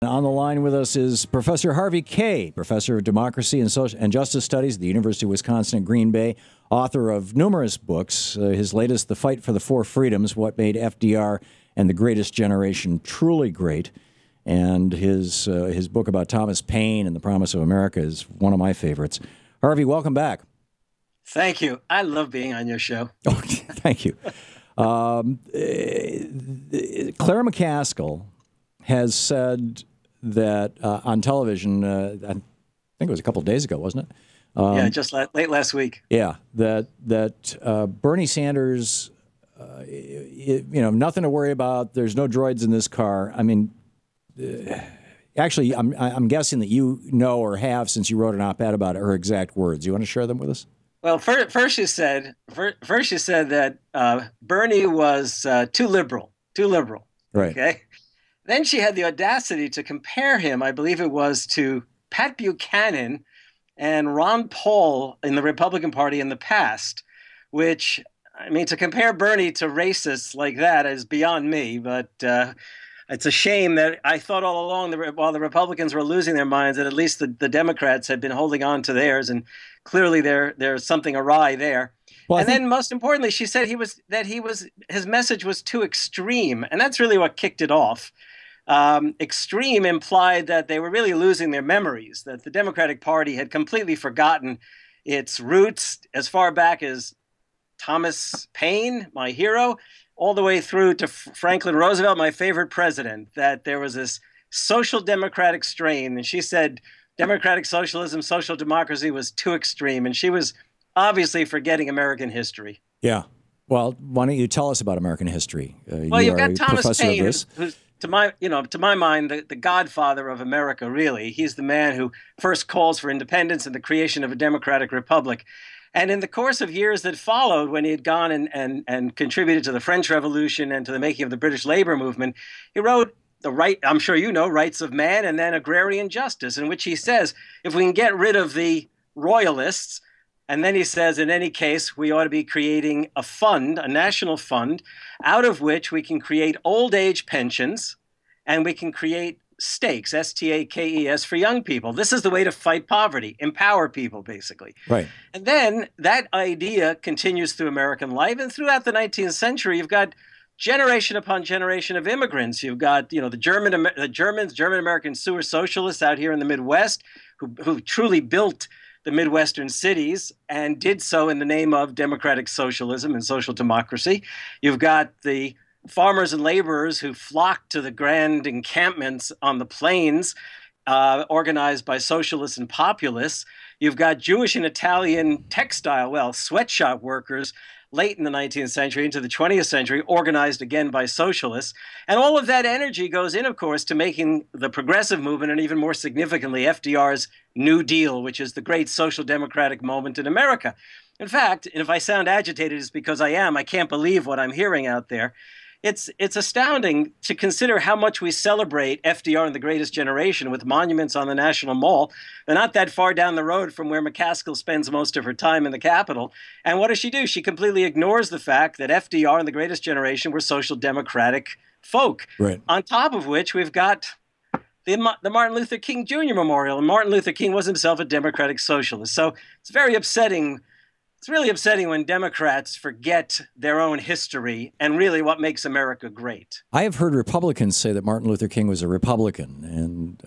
On the line with us is Professor Harvey Kaye, Professor of Democracy and Social and Justice Studies at the University of Wisconsin at Green Bay, author of numerous books. His latest, The Fight for the Four Freedoms, What Made FDR and the Greatest Generation Truly Great. And his book about Thomas Paine and the Promise of America is one of my favorites. Harvey, welcome back. Thank you. I love being on your show. Oh, thank you. Clare McCaskill has said that on television, I think it was a couple of days ago, wasn't it? Yeah, just late last week. Yeah, that Bernie Sanders, nothing to worry about. There's no droids in this car. I mean, actually, I'm guessing that you know or have, since you wrote an op-ed about her exact words. You want to share them with us? Well, first you said that Bernie was too liberal. Right. Okay. Then she had the audacity to compare him, I believe it was, to Pat Buchanan and Ron Paul in the Republican Party in the past, which, I mean, to compare Bernie to racists like that is beyond me, but it's a shame that I thought all along, while the Republicans were losing their minds, that at least the Democrats had been holding on to theirs, and clearly there's something awry there. Well, then most importantly, she said his message was too extreme, and that's really what kicked it off. Extreme implied that they were really losing their memories, that the Democratic Party had completely forgotten its roots as far back as Thomas Paine, my hero, all the way through to Franklin Roosevelt, my favorite president, that there was this social democratic strain. And she said democratic socialism, social democracy was too extreme. And she was obviously forgetting American history. Yeah. Well, why don't you tell us about American history? Well, you've got Thomas Paine, who's to my mind, the godfather of America, really. He's the man who first calls for independence and the creation of a democratic republic. And in the course of years that followed, when he had gone and contributed to the French Revolution and to the making of the British labor movement, he wrote I'm sure you know, Rights of Man and then Agrarian Justice, in which he says, if we can get rid of the royalists, and then he says, in any case, we ought to be creating a fund, a national fund, out of which we can create old age pensions and we can create stakes, S-T-A-K-E-S, for young people. This is the way to fight poverty, empower people, basically. Right. And then that idea continues through American life. And throughout the 19th century, you've got generation upon generation of immigrants. You've got, the German-American sewer socialists out here in the Midwest who truly built the Midwestern cities and did so in the name of democratic socialism and social democracy. You've got the farmers and laborers who flocked to the grand encampments on the plains, organized by socialists and populists. You've got Jewish and Italian sweatshop workers late in the 19th century into the 20th century, organized again by socialists. And all of that energy goes in, of course, to making the progressive movement, and even more significantly, FDR's New Deal, which is the great social democratic moment in America. In fact, and if I sound agitated, it's because I am. I can't believe what I'm hearing out there. It's astounding to consider how much we celebrate FDR and the Greatest Generation with monuments on the National Mall. They're not that far down the road from where McCaskill spends most of her time in the Capitol. And what does she do? She completely ignores the fact that FDR and the Greatest Generation were social democratic folk. Right. On top of which, we've got the Martin Luther King Jr. Memorial. And Martin Luther King was himself a democratic socialist. So it's very upsetting. It's really upsetting when Democrats forget their own history and really what makes America great. I have heard Republicans say that Martin Luther King was a Republican, and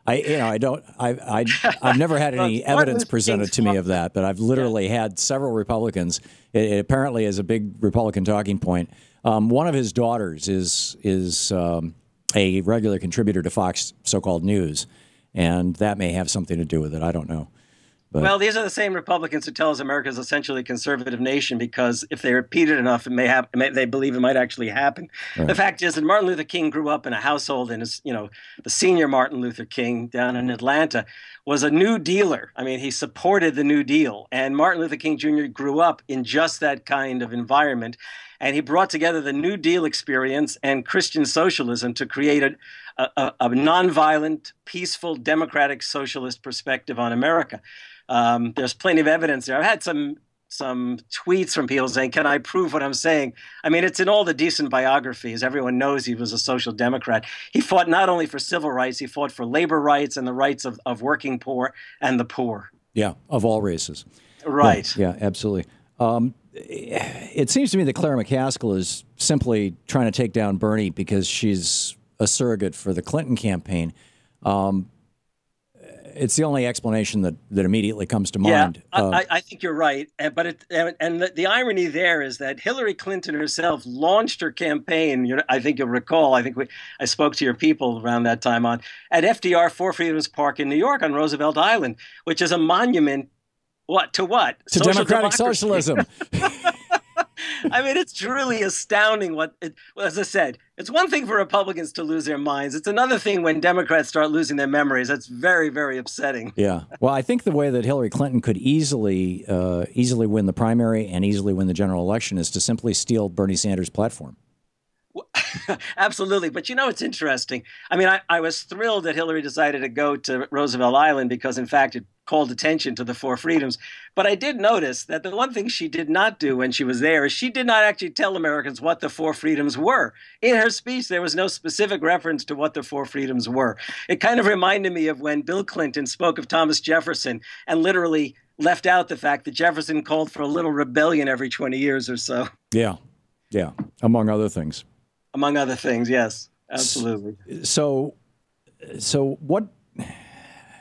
I've never had any evidence presented to me of that, but I've literally had several Republicans. It apparently is a big Republican talking point. One of his daughters is a regular contributor to Fox so-called News, and that may have something to do with it. I don't know. But, well, these are the same Republicans who tell us America is essentially a conservative nation because if they repeat it enough, they believe it might actually happen. Right. The fact is that Martin Luther King grew up in a household, and the senior Martin Luther King down in Atlanta was a New Dealer. I mean, he supported the New Deal, and Martin Luther King Jr. grew up in just that kind of environment. And he brought together the New Deal experience and Christian socialism to create a nonviolent, peaceful, democratic socialist perspective on America. There's plenty of evidence there. I've had some some tweets from people saying, "Can I prove what I'm saying?" I mean, it's in all the decent biographies. Everyone knows he was a social democrat. He fought not only for civil rights, he fought for labor rights and the rights of working poor and the poor. Yeah, of all races. Right. Yeah, absolutely. It seems to me that Clare McCaskill is simply trying to take down Bernie because she's a surrogate for the Clinton campaign. It's the only explanation that immediately comes to mind. Yeah, I think you're right. But the irony there is that Hillary Clinton herself launched her campaign. I think you'll recall. I spoke to your people around that time at FDR Four Freedoms Park in New York on Roosevelt Island, which is a monument. To what? To democratic socialism. I mean, it's truly astounding as I said, it's one thing for Republicans to lose their minds. It's another thing when Democrats start losing their memories. That's very, very upsetting. Yeah. Well, I think the way that Hillary Clinton could easily win the primary and easily win the general election is to simply steal Bernie Sanders' platform. Absolutely. But it's interesting. I mean, I was thrilled that Hillary decided to go to Roosevelt Island because, in fact, it called attention to the Four Freedoms. But I did notice that the one thing she did not do when she was there is she did not actually tell Americans what the Four Freedoms were. In her speech, there was no specific reference to what the Four Freedoms were. It kind of reminded me of when Bill Clinton spoke of Thomas Jefferson and literally left out the fact that Jefferson called for a little rebellion every 20 years or so. Yeah. Yeah. Among other things. Among other things, yes, absolutely. So what?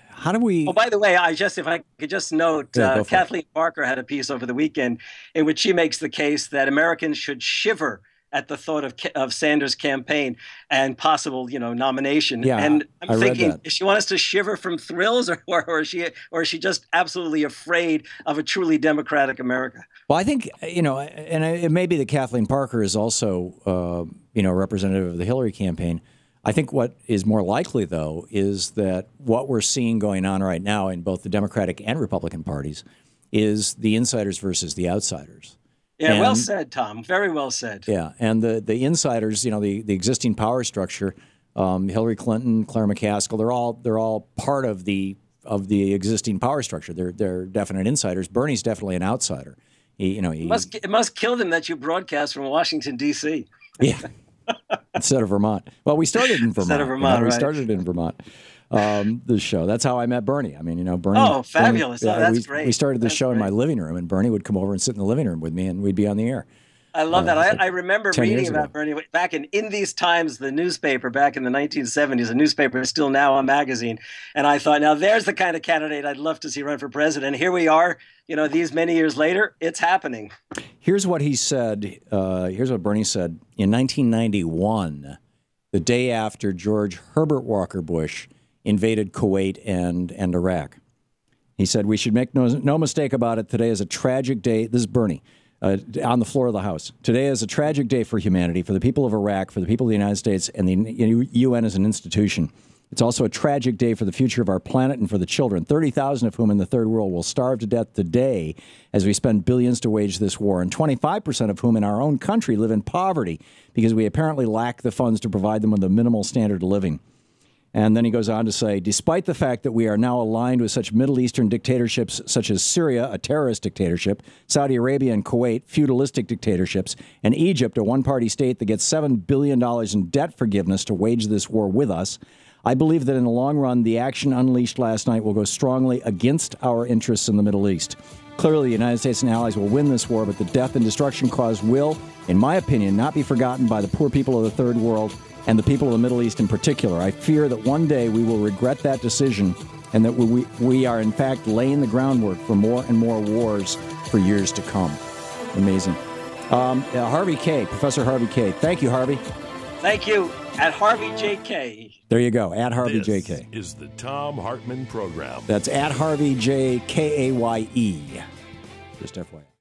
How do we? Oh, by the way, if I could just note, Kathleen Parker had a piece over the weekend in which she makes the case that Americans should shiver at the thought of Sanders' campaign and possible, nomination. Yeah, and I'm thinking, does she want us to shiver from thrills, or is she just absolutely afraid of a truly democratic America? Well, I think and it may be that Kathleen Parker is also a representative of the Hillary campaign. I think what is more likely, though, is that what we're seeing going on right now in both the Democratic and Republican parties is the insiders versus the outsiders. Yeah, well said, Tom. Very well said. Yeah, and the insiders, the existing power structure, Hillary Clinton, Clare McCaskill, they're all part of the existing power structure. They're definite insiders. Bernie's definitely an outsider. It must kill them that you broadcast from Washington, D.C. Yeah, instead of Vermont. Well, we started in Vermont. Instead of Vermont, right. We started in Vermont. This show. That's how I met Bernie. I mean, Bernie. Oh, fabulous! That's great. We started the show in my living room, and Bernie would come over and sit in the living room with me, and we'd be on the air. I love that. I remember reading about Bernie back in These Times, the newspaper back in the 1970s. A newspaper is still now a magazine, and I thought, now there's the kind of candidate I'd love to see run for president. And here we are. These many years later, it's happening. Here's what he said. Here's what Bernie said in 1991, the day after George Herbert Walker Bush invaded Kuwait and Iraq. He said, "We should make no mistake about it. Today is a tragic day." This is Bernie on the floor of the House. "Today is a tragic day for humanity, for the people of Iraq, for the people of the United States, and the UN as an institution. It's also a tragic day for the future of our planet and for the children, 30,000 of whom in the third world will starve to death today as we spend billions to wage this war, and 25% of whom in our own country live in poverty because we apparently lack the funds to provide them with a minimal standard of living." And then he goes on to say, "Despite the fact that we are now aligned with such Middle Eastern dictatorships such as Syria, a terrorist dictatorship, Saudi Arabia and Kuwait, feudalistic dictatorships, and Egypt, a one-party state that gets $7 billion in debt forgiveness to wage this war with us, I believe that in the long run, the action unleashed last night will go strongly against our interests in the Middle East. Clearly, the United States and allies will win this war, but the death and destruction caused will, in my opinion, not be forgotten by the poor people of the third world and the people of the Middle East in particular. I fear that one day we will regret that decision and that we are, in fact, laying the groundwork for more and more wars for years to come." Amazing. Harvey Kaye, Professor Harvey Kaye. Thank you, Harvey. Thank you. At Harvey J.K. There you go. At Harvey J.K. This is the Thom Hartmann Program. That's at Harvey J.K.A.Y.E. Just FYI.